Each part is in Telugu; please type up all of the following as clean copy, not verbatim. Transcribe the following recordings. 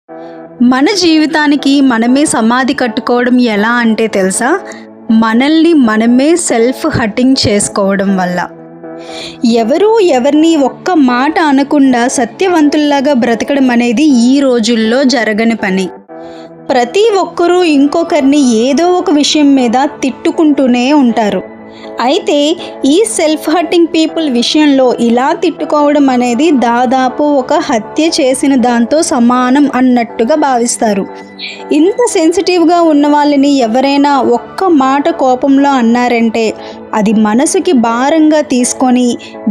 మన జీవితానికి మనమే సమాధి కట్టుకోవడం ఎలా అంటే తెలుసా? మనల్ని మనమే సెల్ఫ్ హర్టింగ్ చేసుకోవడం వల్ల. ఎవరూ ఎవరిని ఒక్క మాట అనకుండా సత్యవంతుల్లాగా బ్రతకడం అనేది ఈ రోజుల్లో జరగని పని. ప్రతి ఒక్కరూ ఇంకొకరిని ఏదో ఒక విషయం మీద తిట్టుకుంటూనే ఉంటారు. అయితే ఈ సెల్ఫ్ హర్టింగ్ పీపుల్ విషయంలో ఇలా తిట్టుకోవడం అనేది దాదాపు ఒక హత్య చేసిన దాంతో సమానం అన్నట్టుగా భావిస్తారు. ఇంత సెన్సిటివ్గా ఉన్న వాళ్ళని ఎవరైనా ఒక్క మాట కోపంలో అన్నారంటే అది మనసుకి భారంగా తీసుకొని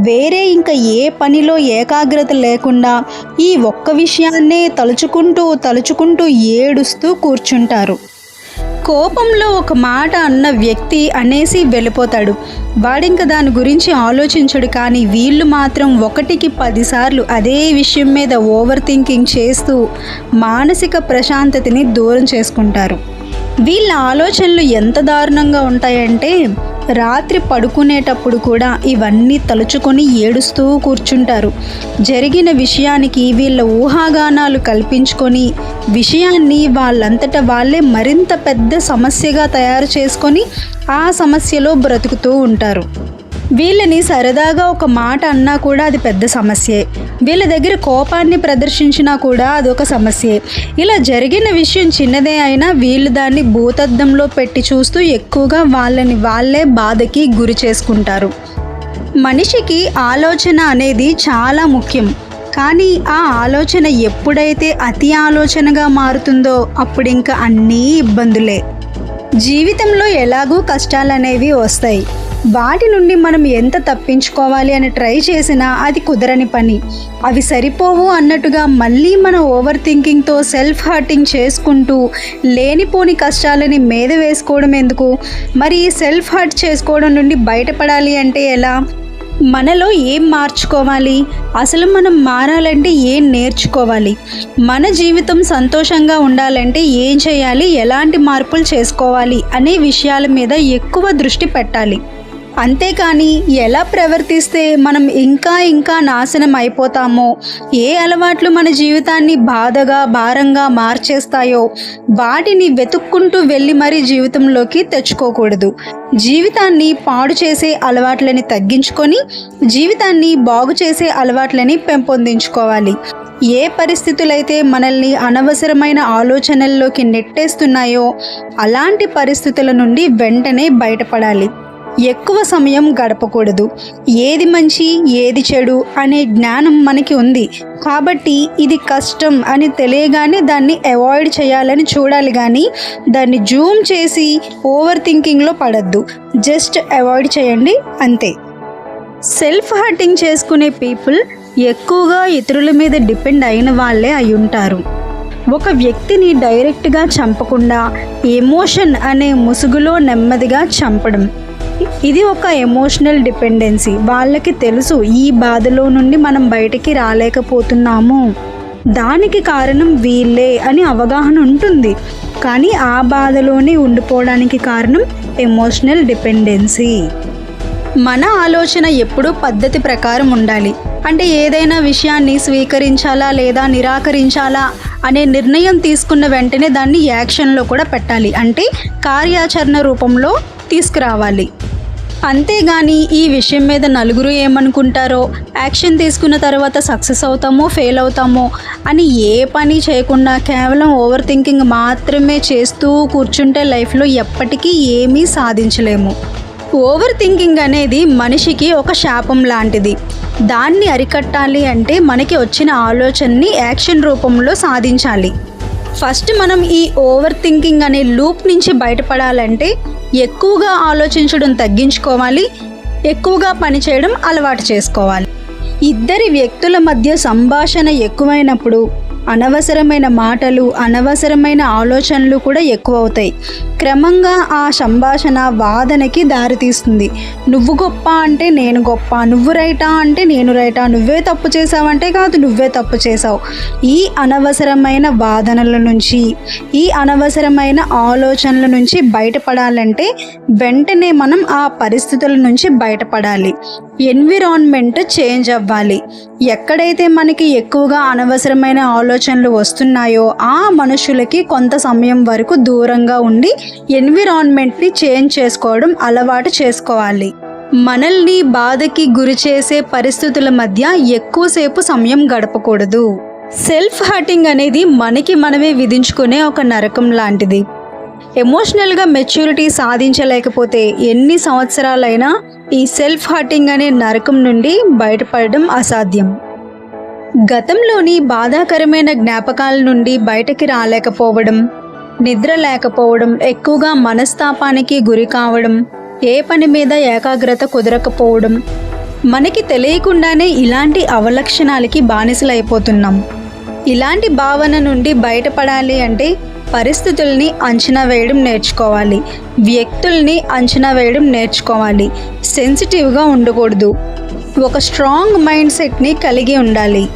వేరే ఇంకా ఏ పనిలో ఏకాగ్రత లేకుండా ఈ ఒక్క విషయాన్నే తలుచుకుంటూ ఏడుస్తూ కూర్చుంటారు. కోపంలో ఒక మాట అన్న వ్యక్తి అనేసి వెళ్ళిపోతాడు. వాడింక దాని గురించి ఆలోచించడు. కానీ వీళ్ళు మాత్రం 1కి 10 సార్లు అదే విషయం మీద ఓవర్ థింకింగ్ చేస్తూ మానసిక ప్రశాంతతని దూరం చేసుకుంటారు. వీళ్ళ ఆలోచనలు ఎంత దారుణంగా ఉంటాయంటే రాత్రి పడుకునేటప్పుడు కూడా ఇవన్నీ తలుచుకొని ఏడుస్తూ కూర్చుంటారు. జరిగిన విషయానికి వీళ్ళ ఊహాగానాలు కల్పించుకొని విషయాన్ని వాళ్ళంతట వాళ్ళే మరింత పెద్ద సమస్యగా తయారు చేసుకొని ఆ సమస్యలో బ్రతుకుతూ ఉంటారు. వీళ్ళని సరదాగా ఒక మాట అన్నా కూడా అది పెద్ద సమస్యే. వీళ్ళ దగ్గర కోపాన్ని ప్రదర్శించినా కూడా అదొక సమస్యే. ఇలా జరిగిన విషయం చిన్నదే అయినా వీళ్ళు దాన్ని భూతద్దంలో పెట్టి చూస్తూ ఎక్కువగా వాళ్ళే బాధకి గురి చేసుకుంటారు. మనిషికి ఆలోచన అనేది చాలా ముఖ్యం. కానీ ఆ ఆలోచన ఎప్పుడైతే అతి ఆలోచనగా మారుతుందో అప్పుడు ఇంకా అన్నీ ఇబ్బందులే. జీవితంలో ఎలాగూ కష్టాలనేవి వస్తాయి. వాటి నుండి మనం ఎంత తప్పించుకోవాలి అని ట్రై చేసినా అది కుదరని పని. అవి సరిపోవు అన్నట్టుగా మళ్ళీ మన ఓవర్ థింకింగ్తో సెల్ఫ్ హర్టింగ్ చేసుకుంటూ లేనిపోని కష్టాలని మీద వేసుకోవడం ఎందుకు? మరి ఈ సెల్ఫ్ హర్ట్ చేసుకోవడం నుండి బయటపడాలి అంటే ఎలా? మనలో ఏం మార్చుకోవాలి? అసలు మనం మారాలంటే ఏం నేర్చుకోవాలి? మన జీవితం సంతోషంగా ఉండాలంటే ఏం చేయాలి? ఎలాంటి మార్పులు చేసుకోవాలి అనే విషయాల మీద ఎక్కువ దృష్టి పెట్టాలి. అంతేకాని ఎలా ప్రవర్తిస్తే మనం ఇంకా నాశనం అయిపోతామో, ఏ అలవాట్లు మన జీవితాన్ని భారంగా మార్చేస్తాయో వాటిని వెతుక్కుంటూ వెళ్ళి మరీ జీవితంలోకి తెచ్చుకోకూడదు. జీవితాన్ని పాడు చేసే అలవాట్లని తగ్గించుకొని జీవితాన్ని బాగు చేసే అలవాట్లని పెంపొందించుకోవాలి. ఏ పరిస్థితులైతే మనల్ని అనవసరమైన ఆలోచనల్లోకి నెట్టేస్తున్నాయో అలాంటి పరిస్థితుల నుండి వెంటనే బయటపడాలి. ఎక్కువ సమయం గడపకూడదు. ఏది మంచి ఏది చెడు అనే జ్ఞానం మనకి ఉంది కాబట్టి ఇది కష్టం అని తెలియగానే దాన్ని అవాయిడ్ చేయాలని చూడాలి. కానీ దాన్ని జూమ్ చేసి ఓవర్ థింకింగ్లో పడద్దు. జస్ట్ అవాయిడ్ చేయండి అంతే. సెల్ఫ్ హర్టింగ్ చేసుకునే పీపుల్ ఎక్కువగా ఇతరుల మీద డిపెండ్ అయిన వాళ్ళే అయి ఉంటారు. ఒక వ్యక్తిని డైరెక్ట్గా చంపకుండా ఎమోషన్ అనే ముసుగులో నెమ్మదిగా చంపడం, ఇది ఒక ఎమోషనల్ డిపెండెన్సీ. వాళ్ళకి తెలుసు ఈ బాధలో నుండి మనం బయటికి రాలేకపోతున్నాము, దానికి కారణం వీళ్ళే అని అవగాహన ఉంటుంది. కానీ ఆ బాధలోనే ఉండిపోవడానికి కారణం ఎమోషనల్ డిపెండెన్సీ. మన ఆలోచన ఎప్పుడూ పద్ధతి ప్రకారం ఉండాలి. అంటే ఏదైనా విషయాన్ని స్వీకరించాలా లేదా నిరాకరించాలా అనే నిర్ణయం తీసుకున్న వెంటనే దాన్ని యాక్షన్లో కూడా పెట్టాలి. అంటే కార్యాచరణ రూపంలో తీసుకురావాలి. అంతేగాని ఈ విషయం మీద నలుగురు ఏమనుకుంటారో, యాక్షన్ తీసుకున్న తర్వాత సక్సెస్ అవుతామో ఫెయిల్ అవుతామో అని ఏ పని చేయకుండా కేవలం ఓవర్ థింకింగ్ మాత్రమే చేస్తూ కూర్చుంటే లైఫ్లో ఎప్పటికీ ఏమీ సాధించలేము. ఓవర్ థింకింగ్ అనేది మనిషికి ఒక శాపం లాంటిది. దాన్ని అరికట్టాలి అంటే మనకి వచ్చిన ఆలోచనని యాక్షన్ రూపంలో సాధించాలి. ఫస్ట్ మనం ఈ ఓవర్ థింకింగ్ అనే లూప్ నుంచి బయటపడాలంటే ఎక్కువగా ఆలోచించడం తగ్గించుకోవాలి, ఎక్కువగా పనిచేయడం అలవాటు చేసుకోవాలి. ఇద్దరి వ్యక్తుల మధ్య సంభాషణ ఎక్కువైనప్పుడు అనవసరమైన మాటలు, అనవసరమైన ఆలోచనలు కూడా ఎక్కువ అవుతాయి. క్రమంగా ఆ సంభాషణ వాదనకి దారితీస్తుంది. నువ్వు గొప్ప అంటే నేను గొప్ప, నువ్వు రైటా అంటే నేను రైటా, నువ్వే తప్పు చేసావంటే కాదు నువ్వే తప్పు చేసావు. ఈ అనవసరమైన వాదనల నుంచి, ఈ అనవసరమైన ఆలోచనల నుంచి బయటపడాలంటే వెంటనే మనం ఆ పరిస్థితుల నుంచి బయటపడాలి. ఎన్విరాన్మెంట్ చేంజ్ అవ్వాలి. ఎక్కడైతే మనకి ఎక్కువగా అనవసరమైన ఆలోచనలు వస్తున్నాయో ఆ మనుషులకి కొంత సమయం వరకు దూరంగా ఉండి ఎన్విరాన్మెంట్ని చేంజ్ చేసుకోవడం అలవాటు చేసుకోవాలి. మనల్ని బాధకి గురి చేసే పరిస్థితుల మధ్య ఎక్కువసేపు సమయం గడపకూడదు. సెల్ఫ్ హర్టింగ్ అనేది మనకి మనమే విధించుకునే ఒక నరకం లాంటిది. ఎమోషనల్గా మెచ్యూరిటీ సాధించలేకపోతే ఎన్ని సంవత్సరాలైనా ఈ సెల్ఫ్ హర్టింగ్ అనే నరకం నుండి బయటపడడం అసాధ్యం. గతంలోని బాధాకరమైన జ్ఞాపకాల నుండి బయటకి రాలేకపోవడం, నిద్ర లేకపోవడం, ఎక్కువగా మనస్తాపానికి గురి కావడం, ఏ పని మీద ఏకాగ్రత కుదరకపోవడం, మనకి తెలియకుండానే ఇలాంటి అవలక్షణాలకి బానిసలైపోతున్నాం. ఇలాంటి భావన నుండి బయటపడాలి అంటే పరిస్థితుల్ని అంచనా వేయడం నేర్చుకోవాలి, వ్యక్తుల్ని అంచనా వేయడం నేర్చుకోవాలి, సెన్సిటివ్గా ఉండకూడదు, ఒక స్ట్రాంగ్ మైండ్ సెట్ని కలిగి ఉండాలి.